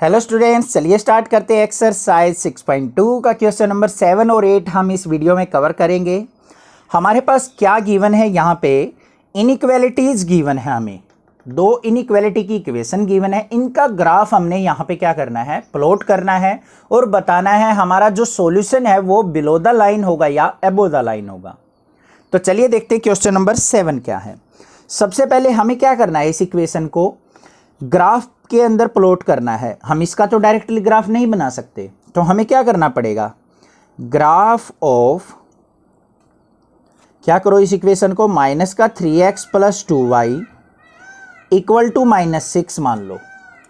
Hello students, चलिए start करते हैं एक्सरसाइज 6.2 का क्वेश्चन नंबर 7 और 8 हम इस वीडियो में कवर करेंगे। हमारे पास क्या गिवन है, यहाँ पे इनइक्वालिटीज गिवन है, हमें दो इनइक्वालिटी की इक्वेशन गिवन है। इनका ग्राफ हमने यहाँ पे क्या करना है, प्लॉट करना है और बताना है हमारा जो सॉल्यूशन है वो बिलो द लाइन होगा या अबो द लाइन होगा। तो चलिए देखते हैं क्वेश्चन नंबर 7 क्या है। सबसे पहले हमें क्या करना है, इस इक्वेशन को ग्राफ के अंदर प्लॉट करना है। हम इसका तो डायरेक्टली ग्राफ नहीं बना सकते, तो हमें क्या करना पड़ेगा, ग्राफ ऑफ, क्या करो इस इक्वेशन को, माइनस का 3x plus 2y equal to -6 मान लो।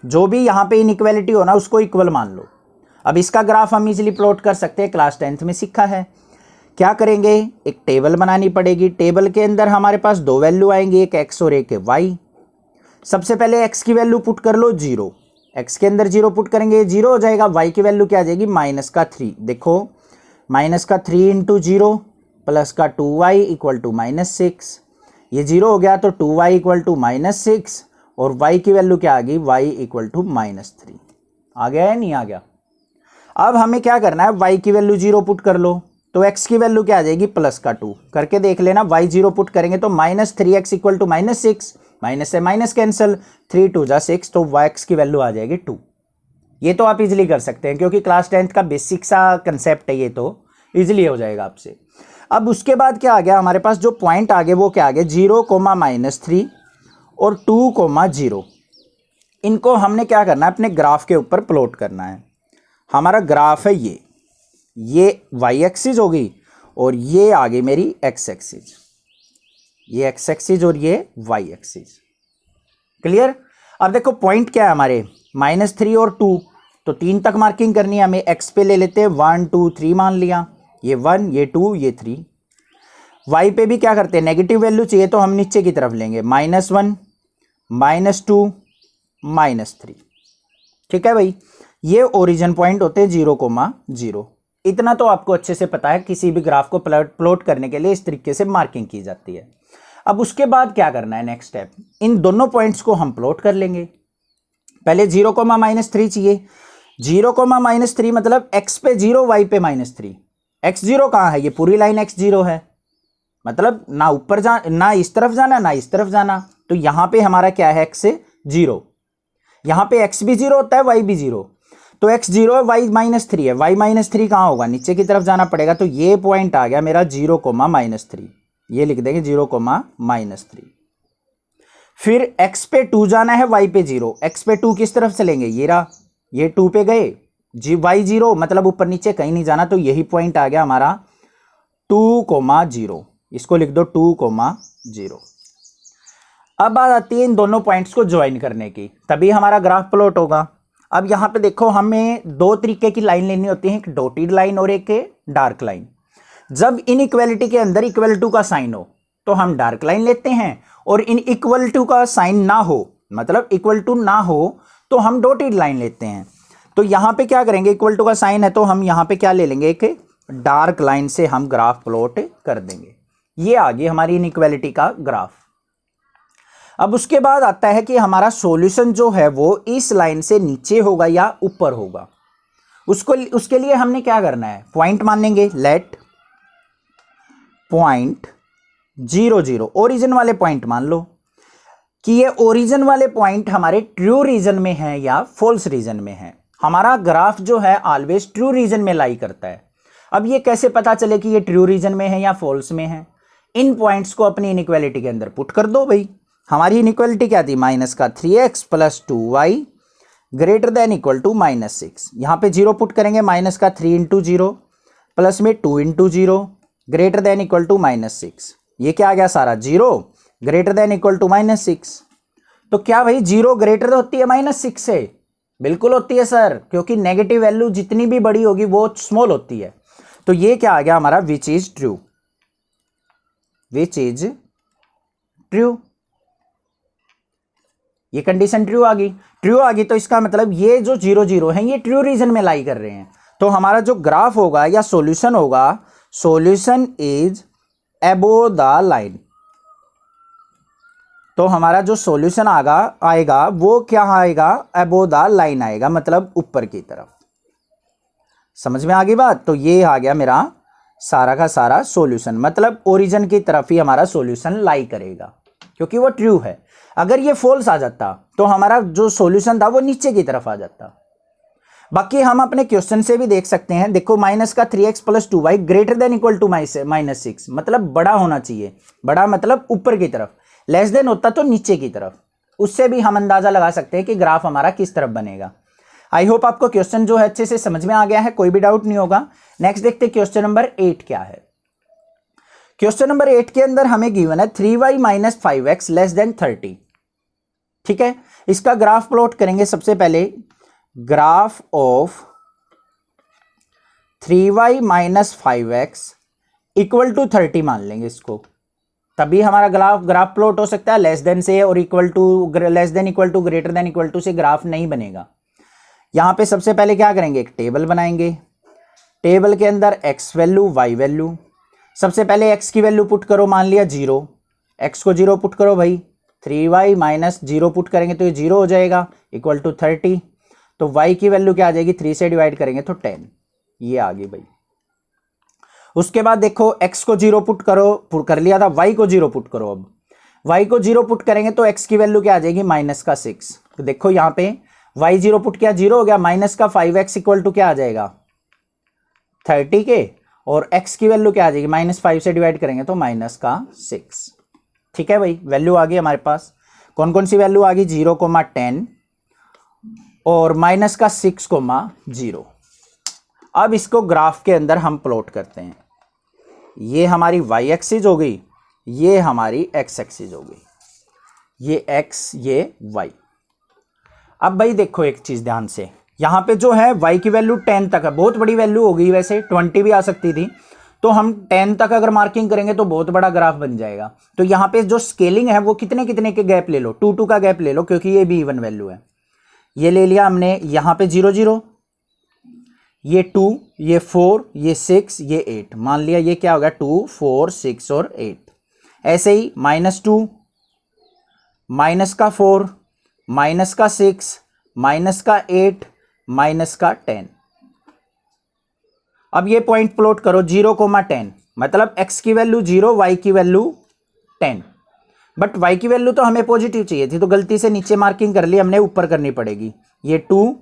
जो भी यहाँ पे इनइक्वालिटी हो ना उसको इक्वल मान लो। अब इसका ग्राफ हम इजीली प्लॉट कर सकते हैं, क्लास 10th में सीखा है। क्या करेंगे, एक टेबल बनानी पड़ेगी। टेबल के अंदर हमारे पास दो वैल्यू आएंगी, एक x और एक y। सबसे पहले x की वैल्यू पुट कर लो 0, x के अंदर 0 पुट करेंगे 0 हो जाएगा। y की वैल्यू क्या आ जाएगी, -3। देखो -3 इंटू 0 प्लस का 2y इक्वल टू -6, ये 0 हो गया तो 2y इक्वल टू -6 और y की वैल्यू क्या आ गई, y इक्वल टू -3। आ गया या नहीं आ गया। अब हमें क्या करना है, y की वैल्यू 0 पुट कर लो तो x की वैल्यू क्या आ जाएगी, प्लस का 2 करके देख लेना। y 0 पुट करेंगे तो -3x इक्वल टू -6, माइनस से माइनस कैंसिल, 3 2 जा 6, तो x की वैल्यू आ जाएगी 2। ये तो आप इजीली कर सकते हैं क्योंकि क्लास 10th का बेसिक सा कंसेप्ट है, ये तो इजीली हो जाएगा आपसे। अब उसके बाद क्या आ गया, हमारे पास जो पॉइंट आ गए वो क्या आ गए, 0, -3 और 2, 0। इनको हमने क्या करना है, अपने ग्राफ के ऊपर प्लॉट करना है। हमारा ग्राफ है ये y एक्सिस होगी और ये आ गई मेरी x एक्सिस, ये x एक्सिस और ये y एक्सिस। क्लियर। अब देखो पॉइंट क्या है हमारे, -3 और 2, तो 3 तक मार्किंग करनी है हमें। x पे ले लेते हैं 1 2 3 मान लिया, ये 1 ये 2 ये 3। y पे भी क्या करते हैं, नेगेटिव वैल्यू चाहिए तो हम नीचे की तरफ लेंगे, -1 -2 -3। ठीक है भाई, ये ओरिजिन पॉइंट होते हैं 0, 0। इतना तो आपको अच्छे से पता है, किसी भी ग्राफ को प्लॉट करने के लिए इस तरीके से मार्किंग की जाती है। अब उसके बाद क्या करना है, नेक्स्ट स्टेप, इन दोनों पॉइंट्स को हम प्लॉट कर लेंगे। पहले 0, -3 चाहिए। 0, -3 मतलब x पे 0 y पे -3। x0 कहाँ है, ये पूरी लाइन x0 है, मतलब ना ऊपर जा, ना इस तरफ जाना ना इस तरफ जाना। तो यहां पे हमारा क्या है, x 0, यहां पे x भी 0 होता है y भी 0, तो x 0 है y -3 है। y -3 कहाँ होगा, नीचे की तरफ जाना पड़ेगा। तो ये पॉइंट आ गया मेरा 0, -3, ये लिख देंगे 0, -3। फिर x पे 2 जाना है, y पे 0। x पे 2 किस तरफ चलेंगे, ये रहा, ये 2 पे गए, y 0 मतलब ऊपर नीचे कहीं नहीं जाना, तो यही पॉइंट आ गया हमारा 2, 0। इसको लिख दो 2, 0। अब बात आती है इन दोनों पॉइंट्स को ज्वाइन करने की, तभी हमारा ग्राफ प्लॉट होगा। अब यहां पे देखो, हमें दो तरीके की लाइन लेनी होती है, एक डॉटेड लाइन और एक डार्क लाइन। जब इनइक्वालिटी के अंदर इक्वल टू का साइन हो तो हम डार्क लाइन लेते हैं, और इन इक्वल टू का साइन ना हो, मतलब इक्वल टू ना हो, तो हम डॉटेड लाइन लेते हैं। तो यहां पे क्या करेंगे, इक्वल टू का साइन है तो हम यहां पे क्या ले लेंगे, एक डार्क लाइन से हम ग्राफ प्लॉट कर देंगे। ये आ गई हमारी इनइक्वालिटी का ग्राफ। अब उसके बाद आता है कि हमारा सॉल्यूशन जो है वो इस लाइन से नीचे होगा या ऊपर होगा। उसके लिए हमने क्या करना है, पॉइंट मानेंगे, लेट पॉइंट 0 0 ओरिजिन वाले पॉइंट मान लो कि ये ओरिजिन वाले पॉइंट हमारे ट्रू रीजन में है या फॉल्स रीजन में है। हमारा ग्राफ जो है ऑलवेज ट्रू रीजन में लाई करता है। अब ये कैसे पता चले कि ये ट्रू रीजन में है या फॉल्स में है, इन पॉइंट्स को अपनी इनइक्वालिटी के अंदर पुट कर दो भाई। हमारी इनइक्वालिटी क्या थी, -3x plus 2y greater than equal to -6। यहां पे 0 पुट करेंगे, -3 इंटू 0 प्लस में 2 into 0 greater than equal to -6। ये क्या आ गया सारा, 0 ग्रेटर देन इक्वल टू -6। तो क्या भाई 0 ग्रेटर होती है -6 से, बिल्कुल होती है सर, क्योंकि नेगेटिव वैल्यू जितनी भी बड़ी होगी वो स्मॉल होती है। तो ये क्या आ गया हमारा, which is true, which is true. ये कंडीशन ट्रू आ गई, तो इसका मतलब ये जो 0 0 है ये ट्रू रीजन में लाई कर रहे हैं। तो हमारा जो ग्राफ होगा या सॉल्यूशन होगा, solution is above the line. तो हमारा जो सॉल्यूशन आएगा वो क्या आएगा, अबो द लाइन आएगा, मतलब ऊपर की तरफ। समझ में आ गई बात। तो ये आ गया मेरा सारा का सारा सॉल्यूशन, मतलब ओरिजिन की तरफ ही हमारा सॉल्यूशन लाई करेगा, क्योंकि वो ट्रू है। अगर ये फॉल्स आ जाता तो हमारा जो सॉल्यूशन था वो नीचे की तरफ आ जाता। बाकी हम अपने क्वेश्चन से भी देख सकते हैं, देखो माइनस का 3x + 2y greater than equal to -6, मतलब बड़ा होना चाहिए, बड़ा मतलब ऊपर की तरफ, लेस देन होता तो नीचे की तरफ। उससे भी हम अंदाजा लगा सकते हैं कि ग्राफ हमारा किस तरफ बनेगा। आई होप आपको क्वेश्चन जो है अच्छे से समझ में आ गया है, कोई भी डाउट नहीं होगा। नेक्स्ट देखते हैं क्वेश्चन नंबर 8 क्या है। क्वेश्चन नंबर 8 के अंदर हमें गिवन है 3y - 5x < 30। ठीक है, इसका ग्राफ प्लॉट करेंगे। सबसे पहले ग्राफ ऑफ 3y - 5x = 30 मान लेंगे इसको, तभी हमारा ग्राफ प्लॉट हो सकता है। लेस देन से और equal to, less than equal to, greater than equal to से ग्राफ नहीं बनेगा। यहां पे सबसे पहले क्या करेंगे, एक टेबल बनाएंगे। टेबल के अंदर x वैल्यू, y वैल्यू। सबसे पहले x की वैल्यू पुट करो, मान लिया 0, x को 0 पुट करो भाई। 3y - 0 पुट करेंगे तो ये 0 हो जाएगा, = 30। तो y की वैल्यू क्या आ जाएगी, 3 से डिवाइड करेंगे तो 10, ये आ गई भाई। उसके बाद देखो x को 0 पुट करो, पुट कर लिया था, y को 0 पुट करो। अब y को 0 पुट करेंगे तो x की वैल्यू क्या आ जाएगी, -6। तो देखो यहाँ पे y 0 पुट किया, 0 हो गया, -5x = क्या आ जाएगा, 30 के, और x की वैल्यू क्या आ जाएगी, -5 से डिवाइड करेंगे तो -6। ठीक है भाई, वैल्यू आ गई हमारे पास। कौन कौन सी वैल्यू आ गई, 0, 10 और -6, 0। अब इसको ग्राफ के अंदर हम प्लॉट करते हैं। ये हमारी y एक्सिस हो गई, ये हमारी x एक्सिस हो गई, ये x, ये y। अब भाई देखो एक चीज ध्यान से, यहां पे जो है y की वैल्यू 10 तक है, बहुत बड़ी वैल्यू हो गई, वैसे 20 भी आ सकती थी। तो हम 10 तक अगर मार्किंग करेंगे तो बहुत बड़ा ग्राफ बन जाएगा। तो यहां पे जो स्केलिंग है वो कितने कितने के गैप ले लो, 2 का गैप ले लो, क्योंकि ये भी इवन वैल्यू है। ये ले लिया हमने, यहां पे 0 0, ये 2, ये 4, ये 6, ये 8, मान लिया ये क्या होगा, 2, 4, 6 और 8। ऐसे ही -2, -4, -6, -8, -10। अब ये पॉइंट प्लॉट करो, 0, 10, मतलब x की वैल्यू 0, y की वैल्यू 10। बट y की वैल्यू तो हमें पॉजिटिव चाहिए थी, तो गलती से नीचे मार्किंग कर ली हमने, ऊपर करनी पड़ेगी। ये 2,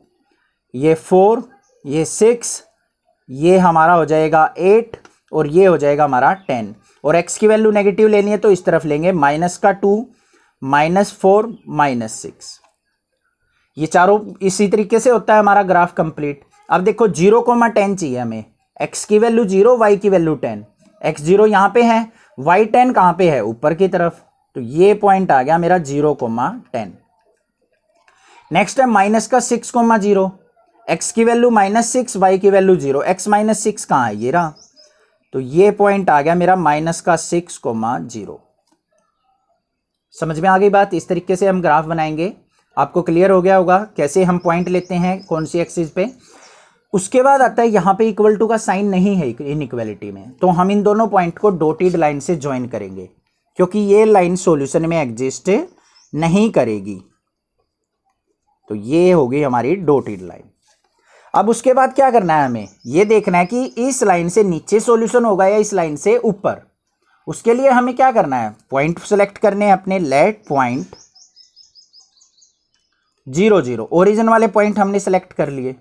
ये 4, ये 6, ये हमारा हो जाएगा 8, और ये हो जाएगा हमारा 10। और x की वैल्यू नेगेटिव लेनी है तो इस तरफ लेंगे, -2, -4, -6। ये चारों इसी तरीके से होता है हमारा ग्राफ कंप्लीट। अब देखो 0, 10 चाहिए हमें, x की वैल्यू 0, y की वैल्यू 10। x 0 यहां पे है, y 10 कहां पे है, ऊपर की तरफ। तो ये पॉइंट आ गया मेरा 0, 10। नेक्स्ट है -6, 0, x की वैल्यू -6, y की वैल्यू 0, x -6 कहां है, ये रहा। तो ये पॉइंट आ गया मेरा -6, 0। समझ में आ गई बात। इस तरीके से हम ग्राफ बनाएंगे। आपको क्लियर हो गया होगा कैसे हम पॉइंट लेते हैं कौन सी एक्सिस पे। उसके बाद आता है यहाँ पे इक्वल टू का साइन नहीं है इनइक्वालिटी में, तो हम इन दोनों पॉइंट को डॉटेड लाइन से ज्वाइन करेंगे, क्योंकि ये लाइन सॉल्यूशन में एग्जिस्ट नहीं करेगी। तो ये होगी हमारी डॉटेड लाइन। अब उसके बाद क्या करना है, हमें ये देखना है कि इस लाइन से नीचे सॉल्यूशन होगा या इस लाइन से ऊपर। उसके लिए हमें क्या करना है, पॉइंट सेलेक्ट करने हैं अपने। लेट पॉइंट 0 0, ओरिजिन वाले पॉइंट हमने सेलेक्ट कर लिए।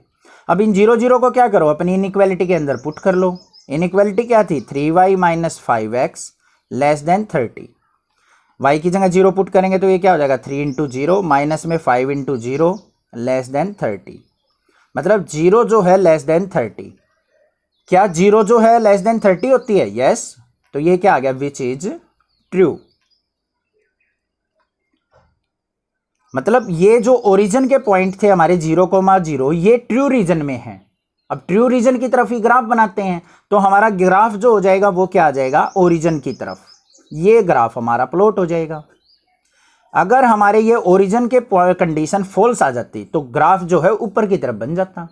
अब इन 0 0 को क्या करो, अपनी इनइक्वालिटी के अंदर पुट कर लो। इनइक्वालिटी क्या थी, 3y - 5x < 30। y की जगह 0 पुट करेंगे तो ये क्या हो जाएगा, 3 × 0 माइनस में 5 × 0 < 30। मतलब 0 जो है <30। क्या 0 जो है <30 होती है, यस। तो ये क्या आ गया, विच इज ट्रू। मतलब ये जो ओरिजिन के पॉइंट थे हमारे 0, 0, ये ट्रू रीजन में है। अब ट्रू रीजन की तरफ ही ग्राफ बनाते हैं, तो हमारा ग्राफ जो हो जाएगा वो क्या आ जाएगा, ओरिजिन की तरफ। ये ग्राफ हमारा प्लॉट हो जाएगा। अगर हमारे ये ओरिजिन के कंडीशन फॉल्स आ जाती तो ग्राफ जो है ऊपर की तरफ बन जाता।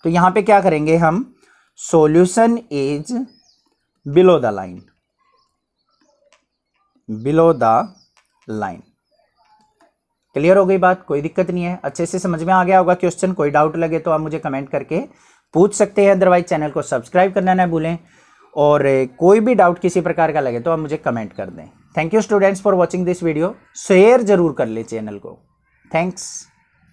तो यहां पे क्या करेंगे हम, solution is below the line, below the line. Clear हो गई बात, कोई दिक्कत नहीं है, अच्छे से समझ में आ गया होगा क्वेश्चन। कोई डाउट लगे तो आप मुझे कमेंट करके पूछ सकते हैं, अदरवाइज चैनल को सब्सक्राइब करना ना भूलें, और कोई भी डाउट किसी प्रकार का लगे तो आप मुझे कमेंट कर दें। Thank you students for watching this video. Share जरूर कर ले चैनल को। थैंक्स।